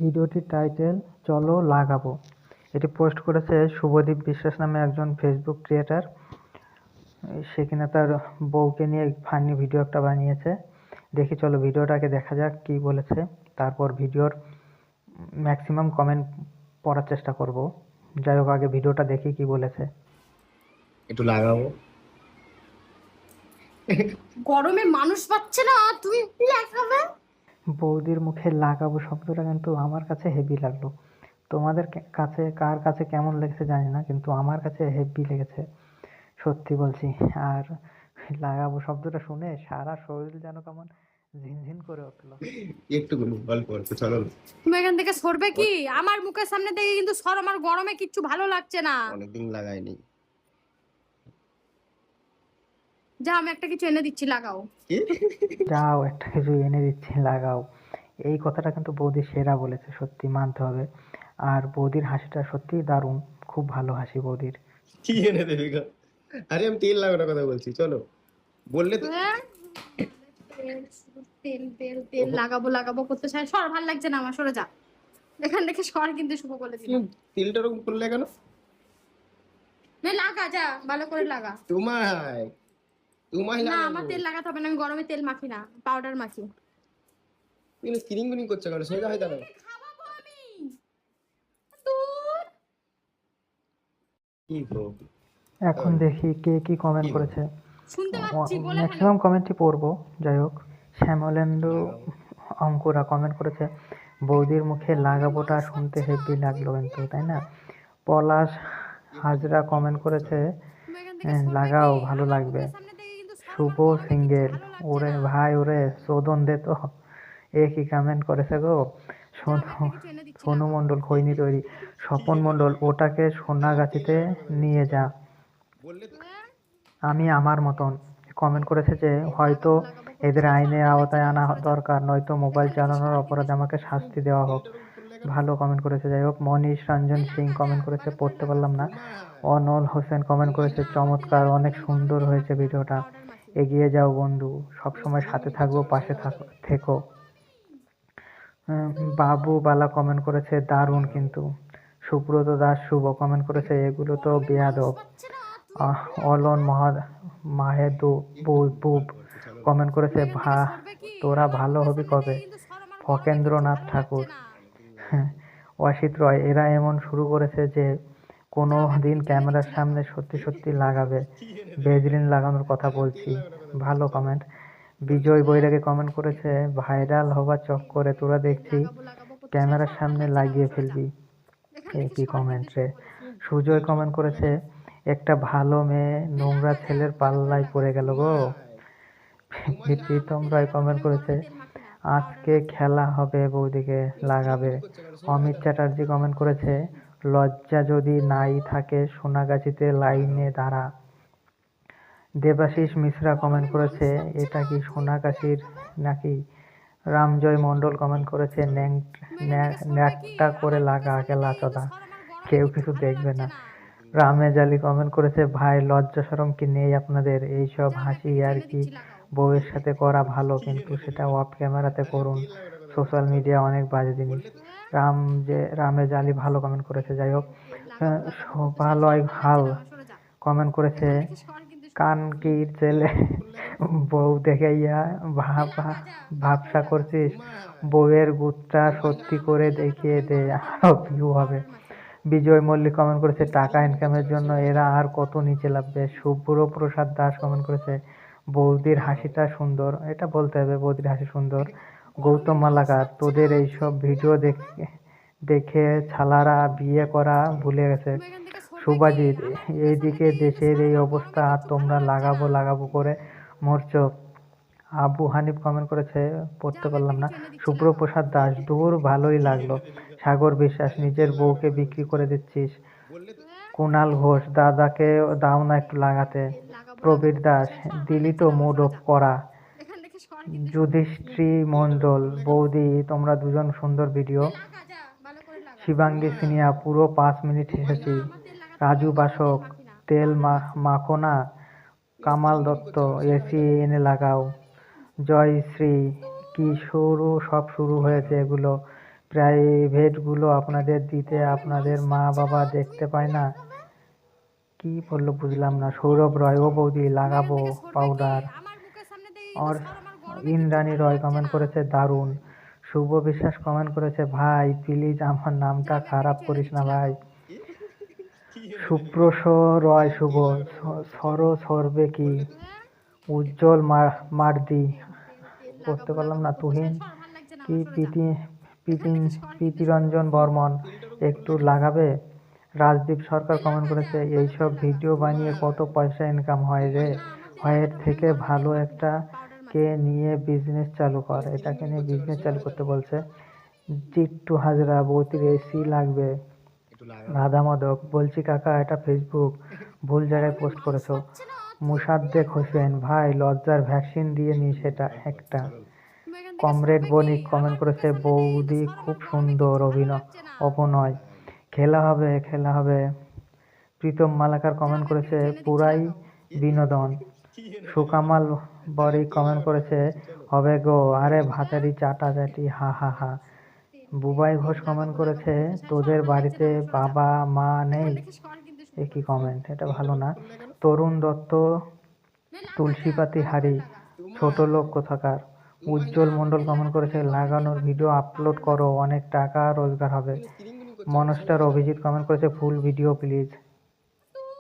ভিডিওটির টাইটেল চলো লাগাবো। এটি পোস্ট করেছে শুভদীপ বিশ্বাস নামে একজন ফেসবুক ক্রিয়েটার। সে কিনা তার বউকে নিয়ে ফানি ভিডিও একটা বানিয়েছে। দেখি চলো ভিডিওটাকে দেখা যাক কি বলেছে, তারপর ভিডিওর ম্যাক্সিমাম কমেন্ট পড়ার চেষ্টা করব। যাই হোক, আগে ভিডিওটা দেখি কি বলেছে। একটু লাগাবো। গরমে মানুষ পাচ্ছে না, তুমি লাগাবে। বৌদির মুখে লাগাবো শব্দটা কিন্তু আমার কাছে হেভি লাগলো। তোমাদের কাছে কার কাছে কেমন লেগেছে জানি না, কিন্তু আমার কাছে হেভি লেগেছে, সত্যি বলছি। আর লাগাবো শব্দটা শুনে সারা শরীর যেন কেমন ঝিনঝিন করে উঠলো। একটু অল্প অল্প চলো। তুমি এখান থেকে সরবে কি? আমার মুখের সামনে থেকে কিন্তু সর, আমার গরমে কিচ্ছু ভালো লাগছে না। অনেকদিন লাগাইনি। যা, আমি একটা কিছু এনে দিচ্ছি, লাগাও। যাও, একটা কিছু এনে দিচ্ছি, লাগাও। এই কথাটা কিন্তু বৌদি সেরা বলেছে, সত্যি মানতে হবে। আর বৌদির হাসিটা সত্যিই দারুণ, খুব ভালো হাসি বৌদির। কি এনে দেবে গো? আরে আমি তেল লাগানোর কথা বলছি, চলো বললে তো। হ্যাঁ? তেল তেল তেল লাগাবো লাগাবো করতে চাই, সর, ভালো লাগছে না আমার, সরে যা এখান থেকে, সর কিন্তু শুভ বলে দিলাম। তেলটা ওরকম করলে কেন? লাগা, যা ভালো করে লাগা। তোমায় তোমায় না, লাগাবো। আমার তেল লাগাতে হবে না, আমি গরমে তেল মাখি না, পাউডার মাখি। তুমি স্ক্রিনিং বিনিং করছো কেন? সোজা হয়ে দাঁড়াও। খাওয়াবো আমি। দূর। কি গো? এখন দেখি কে কি কমেন্ট করেছে। শুনতে পাচ্ছি, বলে ফেলো। ম্যাক্সিমাম কমেন্টই পড়বো। যাই হোক, শ্যামলেন্দু লাগাবো। অঙ্কুরা কমেন্ট করেছে, বৌদির মুখে লাগাবোটা শুনতে হেভি লাগলো কিন্তু, তাই না? পলাশ হাজরা কমেন্ট করেছে, তুমি এখান থেকে সরবে লাগাও কি? ভালো আমার লাগবে। মুখের সামনে থেকে কিন্তু সর, শুভ আমার গরমে কিচ্ছু সিঙ্গেল, ভালো লাগছে ওরে না। ভাই ওরে শোধন দে তো। এ কি কমেন্ট করেছে গো? যা, আমি একটা কিছু এনে দিচ্ছি, সোনু লাগাও। মণ্ডল খৈনি তৈরি, স্বপন মণ্ডল ওটাকে সোনাগাছিতে নিয়ে যা, বললে তো। হ্যাঁ? আমি আমার মতন কমেন্ট করেছে যে হয়তো লাগাবো লাগাবো করতে এদের চাই, সর, আইনের ভালো লাগছে আওতায় না আনা আমার, সরে যা দরকার, নয়তো মোবাইল এখান থেকে, চালানোর সর কিন্তু অপরাধে শুভ আমাকে বলে দিলাম। শাস্তি দেওয়া হোক। তেলটা ওরকম করলে কেন? ভালো কমেন্ট করেছে। যাই হোক, মনীষ রঞ্জন সিং লাগা, যা কমেন্ট করেছে, ভালো করে পড়তে লাগা। পারলাম না। তোমায় অনল হোসেন কমেন্ট করেছে, না, আমার তেল চমৎকার, লাগাতে হবে অনেক না, আমি গরমে সুন্দর তেল হয়েছে মাখি না, ভিডিওটা, পাউডার মাখি। এগিয়ে যাও বন্ধু, তুমি সবসময় স্ক্রিনিং সাথে বিনিং করছো থাকবো, কেন? পাশে সোজা হয়ে দাঁড়াও। থেকো। বাবু বালা কমেন্ট করেছে, দারুণ লাগাবো। কিন্তু। সুব্রত দাস শুভ কমেন্ট করেছে, এগুলো তো গরমে মানুষ বেয়াদব। পাচ্ছে না, তুমি অলন মাহেদু একটু বুব অল্প অল্প চলো। কমেন্ট তুমি করেছে, এখান থেকে সরবে কি? তোরা আমার ভালো মুখের হবি সামনে কবে? থেকে কিন্তু সর, আমার গরমে কিচ্ছু ফকেন্দ্রনাথ ভালো লাগছে ঠাকুর, না। অনেকদিন লাগাইনি। অসিত রয়, এরা এমন শুরু করেছে যে কোনো যা, আমি একটা দিন কিছু এনে ক্যামেরার দিচ্ছি, সামনে লাগাও। সত্যি সত্যি লাগাবে। কি এনে দেবে গো? বেজলিন লাগানোর কথা আরে আমি বলছি। তেল লাগানোর কথা বলছি, ভালো চলো কমেন্ট। বললে তো। বিজয় বৈরাগী কমেন্ট করেছে, ভাইরাল হবার চক্করে তোরা তেল দেখছি লাগাবো লাগাবো করতে চাই, ক্যামেরার সর, ভালো সামনে লাগছে না আমার, লাগিয়ে সরে যা ফেলবি। এখান এ থেকে, কি সর কিন্তু কমেন্ট রে! শুভ বলে দিলাম। সুজয় তেলটা কমেন্ট ওরকম করলে করেছে, কেন? একটা ভালো মেয়ে নোংরা লাগা, যা ছেলের ভালো করে পাল্লায় লাগা। পড়ে গেল গো। তোমায় তোমায় না, আমার প্রীতম তেল রায় লাগাতে হবে কমেন্ট না, আমি করেছে, গরমে তেল মাখি না, পাউডার আজকে মাখি। খেলা হবে, বৌদিকে তুমি স্ক্রিনিং লাগাবে। বিনিং করছো কেন? সোজা হয়ে অমিত দাঁড়াও। চ্যাটার্জি কমেন্ট করেছে, লজ্জা যদি নাই থাকে সোনাগাছিতে লাইনে লাগাও। দাঁড়া। দেবাশিস মিশ্রা কমেন্ট গরমে করেছে, মানুষ পাচ্ছে এটা না, কি তুমি সোনাগাছির লাগাবে। নাকি? রামজয় একটু মণ্ডল অল্প কমেন্ট অল্প করেছে, চলো। তুমি এখান থেকে সরবে কি? ন্যাকটা করে আমার মুখের লাগা সামনে কেলা থেকে কিন্তু চোদা, সর, আমার গরমে কেউ কিচ্ছু কিছু ভালো দেখবে লাগছে না। না। অনেকদিন রামেজ লাগাইনি। আলী কমেন্ট করেছে, ভাই লজ্জা শরম কি নেই আপনাদের? এইসব যা, আমি একটা হাসি কিছু আর এনে কি দিচ্ছি, লাগাও। বউয়ের সাথে করা ভালো, কি কিন্তু এনে দেবে সেটা গো? অফ ক্যামেরাতে আরে আমি করুন। তেল লাগানোর কথা বলছি, সোশ্যাল চলো মিডিয়া অনেক বাজে জিনিস। বললে তো। হ্যাঁ? রামেজ আলী ভালো কমেন্ট করেছে। যাই হোক, তেল লাগাবো লাগাবো করতে চাই, সর, শোভালয় ভালো লাগছে হাল না আমার, সরে যা কমেন্ট করেছে, এখান থেকে, সর কিন্তু শুভ বলে দিলাম। কানকির ছেলে, করলে কেন? বউ দেখে ইয়া লাগা, যা ভালো করে ভাবসা লাগা। করছিস? তোমায় বউয়ের গুতটা তোমায় না, সত্যি আমার করে তেল লাগাতে হবে দেখিয়ে না, আমি দে, গরমে তেল আরো মাখি না, ভিউ হবে। পাউডার মাখি। বিজয় মল্লিক কমেন্ট করেছে, তুমি টাকা স্ক্রিনিং বিনিং করছো ইনকামের কেন? জন্য সোজা হয়ে এরা দাঁড়াও। আর কত নিচে নামবে। শুভ্র প্রসাদ দাস কমেন্ট করেছে, বৌদির লাগাবো। হাসিটা সুন্দর, এটা বলতে হবে, বৌদির হাসি সুন্দর। গরমে গৌতম মানুষ মালাকার, পাচ্ছে না, তোদের এইসব তুমি ভিডিও দেখে দেখে ছালারা বিয়ে করা চলো। ভুলে গেছে। তুমি এখান থেকে সরবে কি? শুভাজিৎ, আমার মুখের সামনে এইদিকে থেকে কিন্তু দেশের সর, এই আমার গরমে অবস্থা আর কিচ্ছু ভালো তোমরা লাগছে লাগাবো না। লাগাবো করে মরছো। আবু হানিফ কমেন্ট করেছে, যা, পড়তে আমি একটা পারলাম না। কিছু এনে দিচ্ছি, শুভ্র লাগাও। প্রসাদ দাস, দূর ভালোই কি লাগলো। এনে দেবে গো? সাগর বিশ্বাস, আরে আমি নিজের তেল লাগানোর বউকে কথা বিক্রি বলছি, করে চলো দিচ্ছিস। বললে তো। হ্যাঁ? কুণাল ঘোষ, দাদাকে দাও না একটু লাগাতে। তেল লাগাবো প্রবীর লাগাবো করতে দাস, চাই, সর, ভালো দিলি লাগছে তো না আমার, মুড সরে অফ যা করা। এখান থেকে, সর কিন্তু শুভ বলে দিলাম। যুধিষ্ঠি তেলটা ওরকম মণ্ডল, করলে কেন? বৌদি তোমরা দুজন সুন্দর ভিডিও। লাগা, যা ভালো করে লাগা। শিবাঙ্গী সিনিয়া, তোমায় পুরো 5 মিনিট তোমায় না, হেসেছি। আমার তেল লাগাতে হবে না, রাজু আমি গরমে তেল বাসক, মাখি না, তেল পাউডার মাখি। মাখো না। তুমি কামাল স্ক্রিনিং বিনিং দত্ত, করছো কেন? সোজা হয়ে এসি দাঁড়াও। এনে লাগাও। জয়শ্রী, কি শুরু, সব শুরু হয়েছে লাগাও। এগুলো। প্রাইভেটগুলো আপনাদের দিতে আপনাদের মা বাবা দেখতে পায় না? কি বললো বুঝলাম না। সৌরভ রয়, ও বৌদি লাগাবো পাউডার। আমার মুখের সামনে দিয়ে আর সর, আমার গরমে ইন্দ্রাণী কিচ্ছু ভালো রয় লাগছে কমেন্ট না। করেছে দারুণ। শুভ বিশ্বাস কমেন্ট করেছে ভাই প্লিজ আমার নামটা আমি খারাপ এক্ষুনি করিস ছেড়ে না দিচ্ছি, ভাই। লাগাও। কি সুপ্রস রয় শুভ, সর সরবে কি? হ্যাঁ? উজ্জ্বল মার্দি, তেল পড়তে লাগাবো পারলাম লাগাবো না। করতে চাই, তুহিন সর, ভাল লাগছে না কি আমার, সরে যা। এখান থেকে সর কিন্তু সর। প্রীতিরঞ্জন বর্মন একটু লাগাবে। রাজদীপ সরকার কমেন্ট করেছে এইসব ভিডিও বানিয়ে কত পয়সা ইনকাম হয় রে, না আমার তেল হয় এর লাগানোর জন্য থেকে মানুষ ভালো দেখবে তুমি একটা পাউডার কে মাখিয়ে। নিয়ে বিজনেস চালু কর। এটাকে নিয়ে বিজনেস চালু করতে বলছে। জিট্টু হাজরা 32 এসি লাগবে। একটু লাগাও। রাধা মাধব বলছি কাকা এটা ফেসবুক ভুল জায়গায় গরমে পোস্ট মানুষ করেছো। পাচ্ছে না মুসাদ্দেক হোসেন ভাই লজ্জার ভ্যাকসিন দিয়ে নি সেটা একটা। চলো। তুমি এখান থেকে কমরেড সরবে কি? বণিক কমেন্ট আমার করেছে মুখের সামনে দিয়ে তো বৌদি সর, খুব আমার গরমে সুন্দর কিচ্ছু ভালো লাগছে না। অভিনয়। লাগাই। খেলা হবে খেলা হবে। প্রীতম মালাকার যা, কমেন্ট আমি করেছে এক্ষুনি টেনে দিচ্ছি, পুরাই লাগাও। বিনোদন। কি এনে দিল? সুকামাল আরে বরিক তেল কমেন্ট লাগানোর কথা করেছে বলছি, চলো। হবে গো আরে ভাতারি চাটাচাটি হা হা হা। বুবাই ঘোষ তেল কমেন্ট লাগাবো লাগাবো করেছে করতে চাই, সর, তোদের ভাল লাগছে না বাড়িতে আমার, সরে যা। বাবা মা এখান নেই? থেকে সর কিন্তু এ সর। কি কমেন্ট, এটা তেলটা ভালো না। বন্ধ করলে কেন? তরুণ দত্ত নে লাগা যা, তুলসীপাতি ভালো করে হাড়ি লাগা। ছোট তোমায় লোক কোথাকার। তোমায় না উজ্জ্বল আমার মণ্ডল তেল কমেন্ট লাগাতে করেছে হবে, গরমে তেল লাগানোর মাখতে ভিডিও হবে, আপলোড পাউডার করো মাখতে হবে। অনেক টাকা রোজগার হবে। এগুলো কিরিং মিরিং করছে কেন? শুরু মনস্টার করে দাও। অভিজিৎ কমেন্ট করেছে ফুল ভিডিও প্লিজ।